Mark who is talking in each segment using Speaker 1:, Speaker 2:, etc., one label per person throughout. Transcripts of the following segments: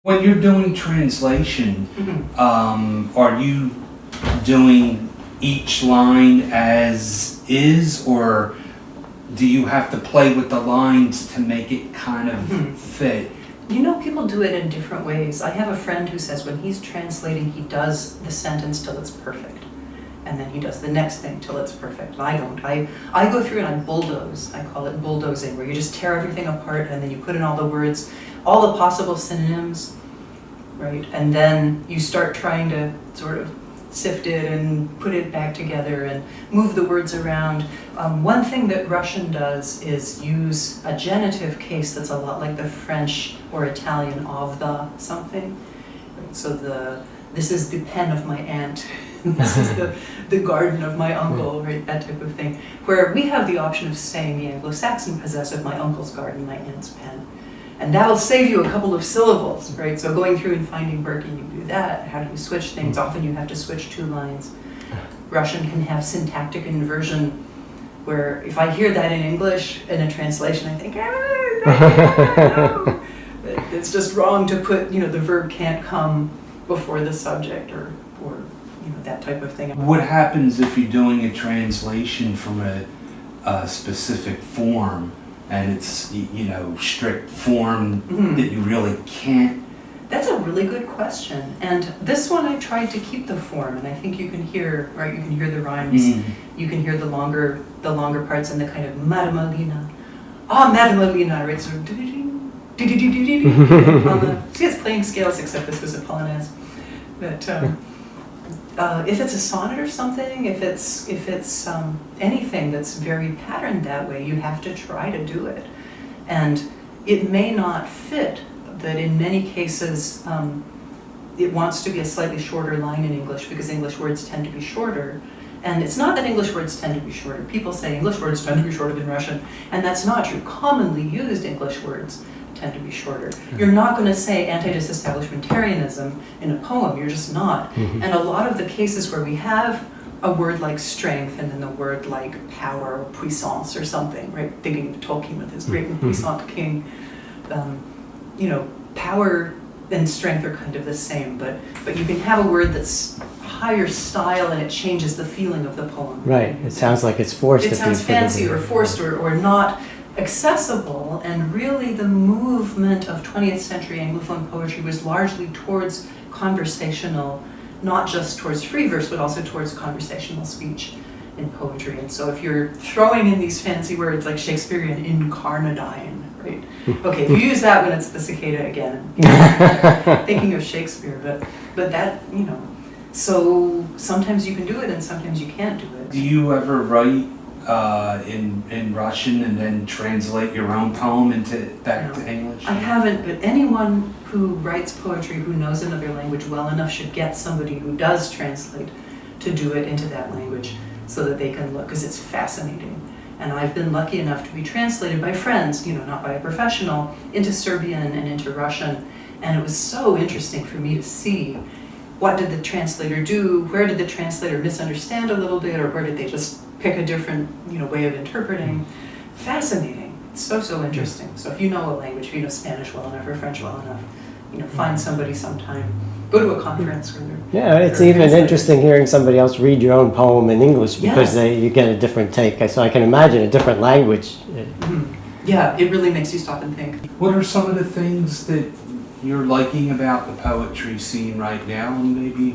Speaker 1: When you're doing translation, are you doing each line as is, or do you have to play with the lines to make it kind of fit?
Speaker 2: You know, people do it in different ways. I have a friend who says when he's translating, he does the sentence till it's perfect. And then he does the next thing till it's perfect. I don't. I go through and I bulldoze. I call it bulldozing, where you just tear everything apart and then you put in all the words, all the possible synonyms, right? And then you start trying to sort of sift it and put it back together and move the words around. One thing that Russian does is use a genitive case that's a lot like the French or Italian of the something. So this is the pen of my aunt. This is the garden of my uncle, right? That type of thing. Where we have the option of saying the Anglo-Saxon possessive, my uncle's garden, my aunt's pen. And that'll save you a couple of syllables, right? So going through and finding Berkey, you do that. How do you switch things? Often you have to switch two lines. Russian can have syntactic inversion, where if I hear that in English in a translation, I think, no. It's just wrong to put, the verb can't come before the subject or that type of thing.
Speaker 1: What happens if you're doing a translation from a specific form and it's, strict form that you really can't?
Speaker 2: That's a really good question. And this one I tried to keep the form, and I think you can hear, right, you can hear the rhymes. You can hear the longer parts and the kind of Madamalina. Madamalina, right? So see, it's playing scales, except this was a polonaise. But if it's a sonnet or something, if it's anything that's very patterned that way, you have to try to do it. And it may not fit, that in many cases it wants to be a slightly shorter line in English because English words tend to be shorter. And it's not that English words tend to be shorter. People say English words tend to be shorter than Russian, and that's not true. Commonly used English words tend to be shorter. You're not going to say anti-disestablishmentarianism in a poem, you're just not. And a lot of the cases where we have a word like strength and then the word like power or puissance or something, right? Thinking of Tolkien with his great and puissant king, power and strength are kind of the same, but you can have a word that's higher style and it changes the feeling of the poem.
Speaker 3: Right, it sounds like it's forced.
Speaker 2: It sounds fancy or forced or not accessible, and really the movement of 20th century Anglophone poetry was largely towards conversational, not just towards free verse, but also towards conversational speech in poetry. And so if you're throwing in these fancy words like Shakespearean incarnadine, right? Okay, if you use that when it's the cicada again, thinking of Shakespeare, but that, so sometimes you can do it and sometimes you can't do it.
Speaker 1: Do you ever write in Russian and then translate your own poem back to English?
Speaker 2: I haven't, but anyone who writes poetry who knows another language well enough should get somebody who does translate to do it into that language so that they can look, because it's fascinating. And I've been lucky enough to be translated by friends, not by a professional, into Serbian and into Russian. And it was so interesting for me to see what did the translator do, where did the translator misunderstand a little bit, or where did they just pick a different way of interpreting. Fascinating. It's so interesting. So if you know a language, if you know Spanish well enough or French well enough, find somebody sometime. Go to a conference where they're...
Speaker 3: it's even interesting hearing somebody else read your own poem in English because you get a different take. So I can imagine a different language.
Speaker 2: Yeah, it really makes you stop and think.
Speaker 1: What are some of the things that you're liking about the poetry scene right now, and maybe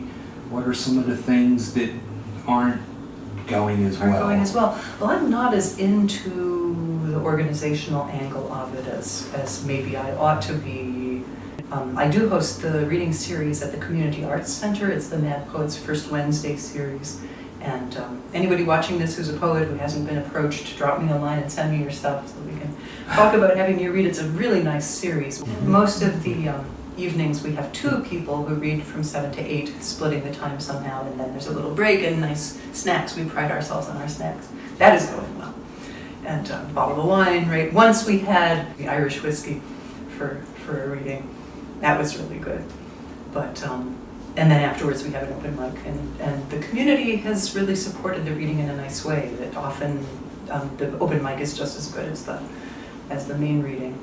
Speaker 1: what are some of the things that aren't going as well?
Speaker 2: Well, I'm not as into the organizational angle of it as maybe I ought to be. I do host the reading series at the Community Arts Center. It's the Mad Poets First Wednesday series. And anybody watching this who's a poet who hasn't been approached, drop me a line and send me your stuff so we can talk about having you read. It's a really nice series. Most of the evenings we have two people who read from 7 to 8, splitting the time somehow, and then there's a little break and nice snacks. We pride ourselves on our snacks. That is going well. And a bottle of wine, right? Once we had the Irish whiskey for a reading. That was really good. But and then afterwards we have an open mic, and the community has really supported the reading in a nice way, that often the open mic is just as good as the main reading.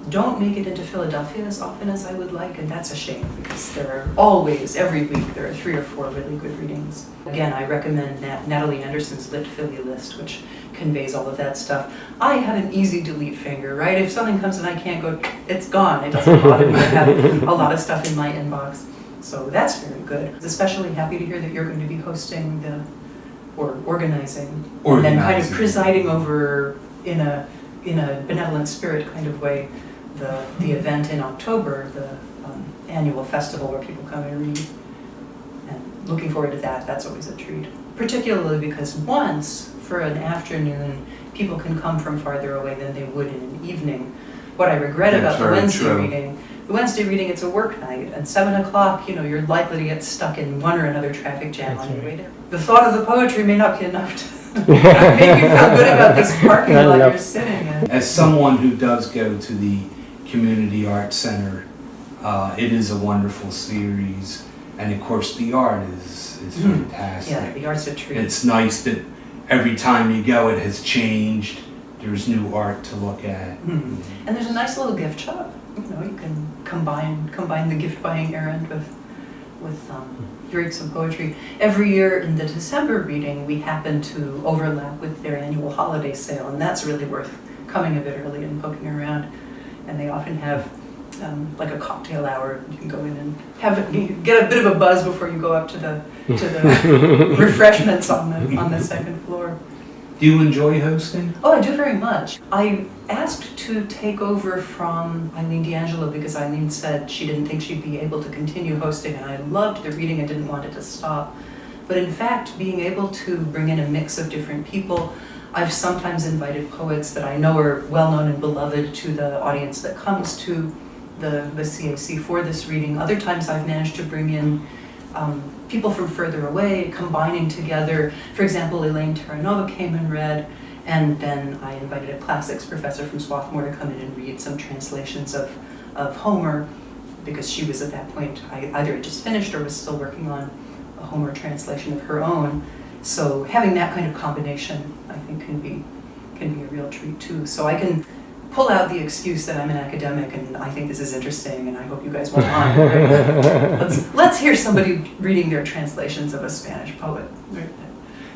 Speaker 2: don't make it into Philadelphia as often as I would like, and that's a shame because there are always, every week, there are 3 or 4 really good readings. Again, I recommend Natalie Anderson's Lit Philly list, which conveys all of that stuff. I have an easy delete finger, right? If something comes and I can't go, it's gone. It doesn't bother me. I have a lot of stuff in my inbox. So that's very good. Especially happy to hear that you're going to be hosting or organizing, and then kind of presiding over in a benevolent spirit kind of way the event in October, the annual festival where people come and read. And looking forward to that. That's always a treat. Particularly because once, for an afternoon, people can come from farther away than they would in an evening. What I regret about the Wednesday reading, it's a work night, and 7 o'clock, you're likely to get stuck in one or another traffic jam on your way there. The thought of the poetry may not be enough to make you feel good about this parking lot you're sitting in.
Speaker 1: As someone who does go to the Community Arts Center, it is a wonderful series, and of course the art is fantastic.
Speaker 2: Yeah, the art's a treat.
Speaker 1: It's nice that every time you go it has changed. There's new art to look at.
Speaker 2: And there's a nice little gift shop. You can combine the gift buying errand with read some poetry. Every year in the December reading, we happen to overlap with their annual holiday sale, and that's really worth coming a bit early and poking around. And they often have like a cocktail hour. You can go in and get a bit of a buzz before you go up to the refreshments on the second floor.
Speaker 1: Do you enjoy hosting?
Speaker 2: Oh, I do very much. I asked to take over from Eileen D'Angelo because Eileen said she didn't think she'd be able to continue hosting, and I loved the reading and didn't want it to stop. But in fact, being able to bring in a mix of different people, I've sometimes invited poets that I know are well-known and beloved to the audience that comes to the CAC for this reading. Other times I've managed to bring in people from further away, combining together. For example, Elaine Terranova came and read, and then I invited a classics professor from Swarthmore to come in and read some translations of Homer, because she was at that point, either had just finished or was still working on a Homer translation of her own. So having that kind of combination, I think, can be a real treat too. So I can pull out the excuse that I'm an academic and I think this is interesting and I hope you guys won't mind. Right? Let's hear somebody reading their translations of a Spanish poet. Right?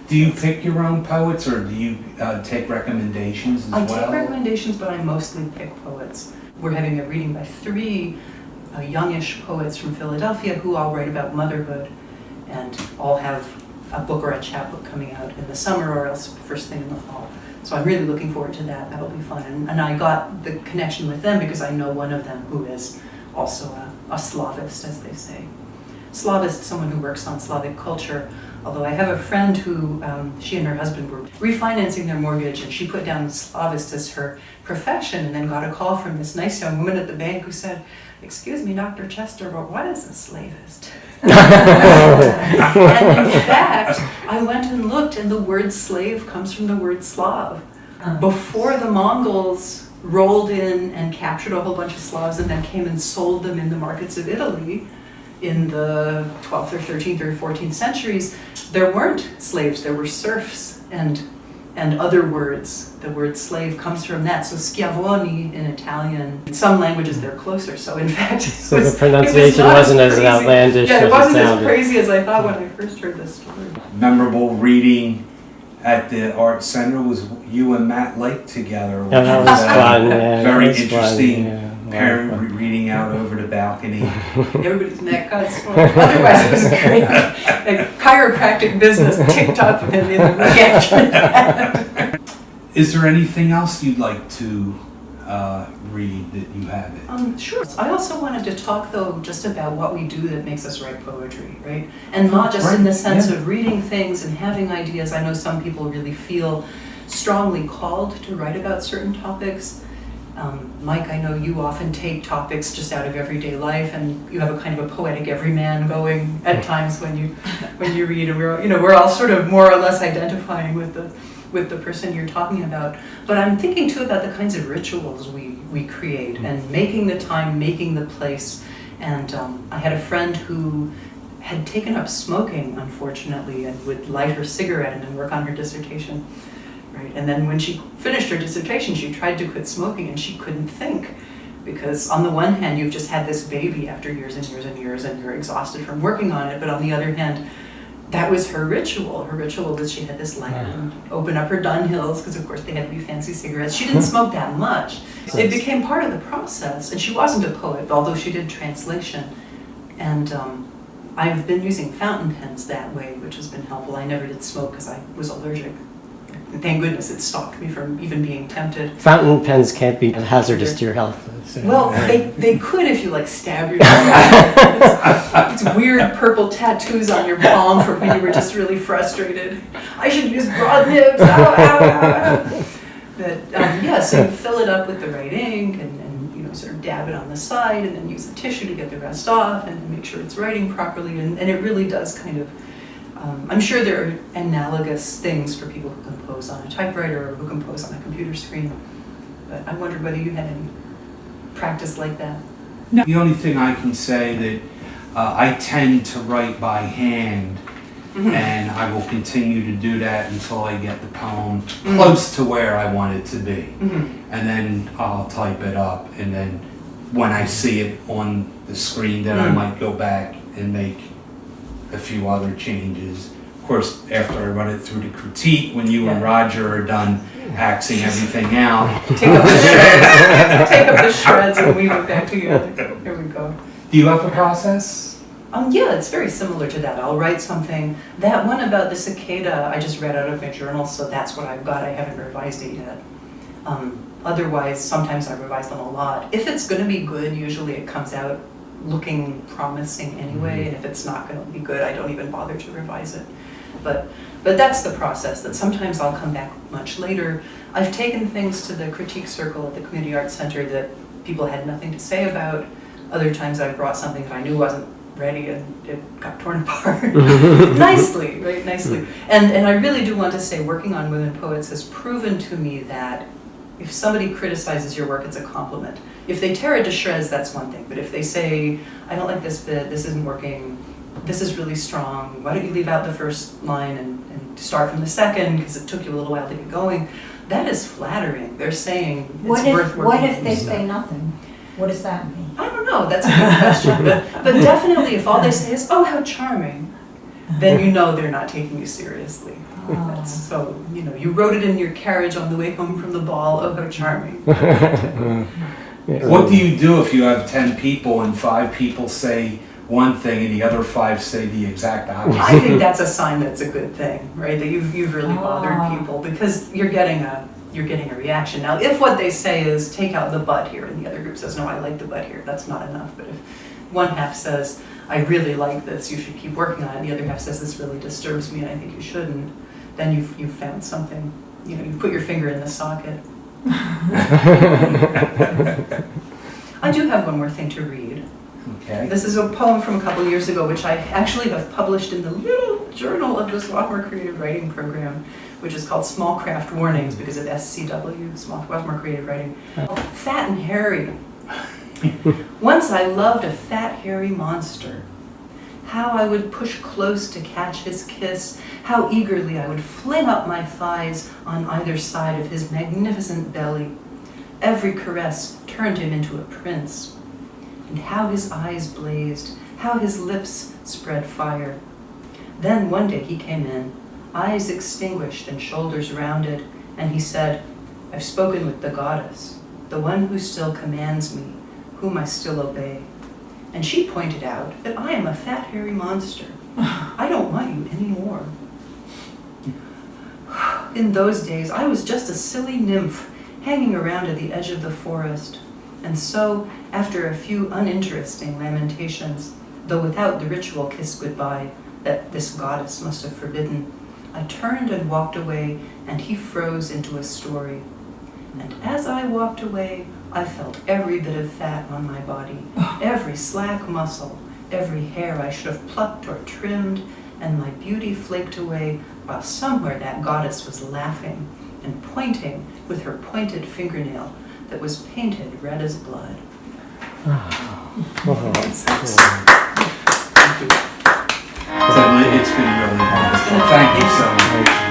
Speaker 1: Do you pick your own poets, or do you take recommendations as well?
Speaker 2: I take recommendations, but I mostly pick poets. We're having a reading by 3 youngish poets from Philadelphia who all write about motherhood and all have a book or a chapbook coming out in the summer or else first thing in the fall. So I'm really looking forward to that. That'll be fun. And I got the connection with them because I know one of them who is also a Slavist, as they say. Slavist, someone who works on Slavic culture. Although I have a friend who, she and her husband were refinancing their mortgage, and she put down Slavist as her profession, and then got a call from this nice young woman at the bank who said, "Excuse me, Dr. Chester, but what is a slavist?" And in fact, I went and looked, and the word slave comes from the word Slav. Before the Mongols rolled in and captured a whole bunch of Slavs and then came and sold them in the markets of Italy in the 12th or 13th or 14th centuries, there weren't slaves, there were serfs and other words. The word slave comes from that. So schiavoni in Italian, in some languages they're closer. So in fact,
Speaker 3: so the pronunciation wasn't as outlandish
Speaker 2: as it sounded. Yeah, it wasn't as
Speaker 3: sounded.
Speaker 2: crazy as I thought when I first heard this story.
Speaker 1: Memorable reading at the Art Center was you and Matt Lake together.
Speaker 3: Yeah, that was fun. Yeah,
Speaker 1: very
Speaker 3: that was
Speaker 1: interesting.
Speaker 3: Fun, yeah.
Speaker 1: Parent reading out over the balcony.
Speaker 2: Everybody's neck got swollen. Otherwise, it was great. Like, chiropractic business ticked up in the reaction.
Speaker 1: Is there anything else you'd like to read that you haven't?
Speaker 2: Sure. I also wanted to talk, though, just about what we do that makes us write poetry, right? And not just in the sense of reading things and having ideas. I know some people really feel strongly called to write about certain topics. Mike, I know you often take topics just out of everyday life, and you have a kind of a poetic everyman going at times when you read, and we're all sort of more or less identifying with the person you're talking about. But I'm thinking too about the kinds of rituals we create and making the time, making the place. And I had a friend who had taken up smoking, unfortunately, and would light her cigarette and then work on her dissertation. Right. And then when she finished her dissertation, she tried to quit smoking and she couldn't think. Because on the one hand, you've just had this baby after years and years and years, and you're exhausted from working on it. But on the other hand, that was her ritual. Her ritual was she had this lantern, open up her Dunhills, because of course they had to be fancy cigarettes. She didn't smoke that much. It became part of the process. And she wasn't a poet, although she did translation. And I've been using fountain pens that way, which has been helpful. I never did smoke because I was allergic. Thank goodness it stopped me from even being tempted.
Speaker 3: Fountain pens can't be hazardous to your health. So.
Speaker 2: Well, they could if you like stab yourself. It's weird purple tattoos on your palm from when you were just really frustrated. I should use broad nibs. Ow, ow, ow. But yeah, so you fill it up with the right ink and sort of dab it on the side and then use a tissue to get the rest off and make sure it's writing properly. And it really does kind of. I'm sure there are analogous things for people who compose on a typewriter or who compose on a computer screen, but I wondered whether you had any practice like that.
Speaker 1: No. The only thing I can say that I tend to write by hand, and I will continue to do that until I get the poem close to where I want it to be. And then I'll type it up, and then when I see it on the screen, then I might go back and make a few other changes. Of course, after I run it through the critique, when you and Roger are done axing everything out.
Speaker 2: Take up the shreds and weave it back together. There we go.
Speaker 1: Do you have a process?
Speaker 2: Yeah, it's very similar to that. I'll write something. That one about the cicada, I just read out of my journal, so that's what I've got. I haven't revised it yet. Otherwise, sometimes I revise them a lot. If it's going to be good, usually it comes out looking promising anyway, and if it's not going to be good, I don't even bother to revise it. But that's the process, that sometimes I'll come back much later. I've taken things to the critique circle at the Community Arts Center that people had nothing to say about. Other times I've brought something that I knew wasn't ready and it got torn apart. Nicely, right, nicely. And I really do want to say working on women poets has proven to me that if somebody criticizes your work, it's a compliment. If they tear it to shreds, that's one thing. But if they say, I don't like this bit, this isn't working, this is really strong, why don't you leave out the first line and start from the second, because it took you a little while to get going, that is flattering. They're saying it's worth working.
Speaker 4: What if they say nothing? What does that mean?
Speaker 2: I don't know, that's a good question. But definitely if all they say is, oh, how charming, then you know they're not taking you seriously. So, you wrote it in your carriage on the way home from the ball, oh, how charming.
Speaker 1: What do you do if you have 10 people and 5 people say one thing and the other 5 say the exact opposite?
Speaker 2: I think that's a sign that it's a good thing, right? That you've really bothered people because you're getting a reaction. Now, if what they say is take out the but here and the other group says no, I like the but here, that's not enough. But if one half says I really like this, you should keep working on it, and the other half says this really disturbs me and I think you shouldn't, then you've found something. You put your finger in the socket. I do have one more thing to read.
Speaker 1: Okay.
Speaker 2: This is a poem from a couple years ago, which I actually have published in the little journal of the Swarthmore Creative Writing Program, which is called Small Craft Warnings because of SCW, Swarthmore Creative Writing. Fat and hairy. Once I loved a fat, hairy monster. How I would push close to catch his kiss, how eagerly I would fling up my thighs on either side of his magnificent belly. Every caress turned him into a prince. And how his eyes blazed, how his lips spread fire. Then one day he came in, eyes extinguished and shoulders rounded, and he said, I've spoken with the goddess, the one who still commands me, whom I still obey. And she pointed out that I am a fat, hairy monster. I don't want you anymore. In those days, I was just a silly nymph hanging around at the edge of the forest. And so, after a few uninteresting lamentations, though without the ritual kiss goodbye that this goddess must have forbidden, I turned and walked away, and he froze into a story. And as I walked away, I felt every bit of fat on my body, every slack muscle, every hair I should have plucked or trimmed, and my beauty flaked away while somewhere that goddess was laughing and pointing with her pointed fingernail that was painted red as blood.
Speaker 1: Thank you. It's been really wonderful. Thank you so much.